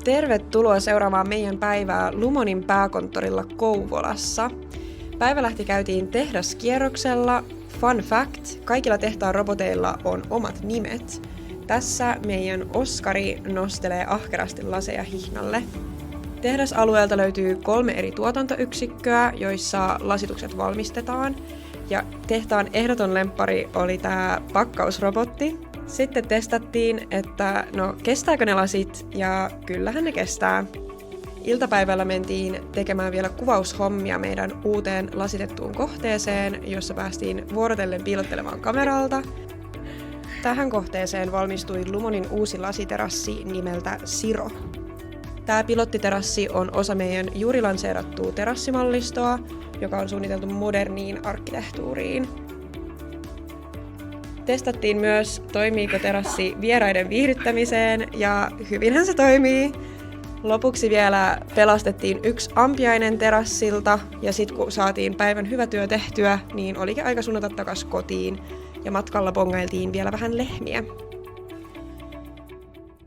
Tervetuloa seuraamaan meidän päivää Lumonin pääkonttorilla Kouvolassa. Päivä käytiin tehdaskierroksella. Fun fact, kaikilla tehtaan roboteilla on omat nimet. Tässä meidän Oskari nostelee ahkerasti laseja hihnalle. Tehdasalueelta löytyy 3 eri tuotantoyksikköä, joissa lasitukset valmistetaan. Ja tehtaan ehdoton lemppari oli tämä pakkausrobotti. Sitten testattiin, että kestääkö ne lasit, ja kyllähän ne kestää. Iltapäivällä mentiin tekemään vielä kuvaushommia meidän uuteen lasitettuun kohteeseen, jossa päästiin vuorotellen piilottelemaan kameralta. Tähän kohteeseen valmistui Lumonin uusi lasiterassi nimeltä Siro. Tämä pilottiterassi on osa meidän juuri lanseerattua terassimallistoa, joka on suunniteltu moderniin arkkitehtuuriin. Testattiin myös, toimiiko terassi vieraiden viihdyttämiseen, ja hyvinhän se toimii. Lopuksi vielä pelastettiin 1 ampiainen terassilta, ja sitten kun saatiin päivän hyvä työ tehtyä, niin olikin aika suunnata takas kotiin, ja matkalla bongailtiin vielä vähän lehmiä.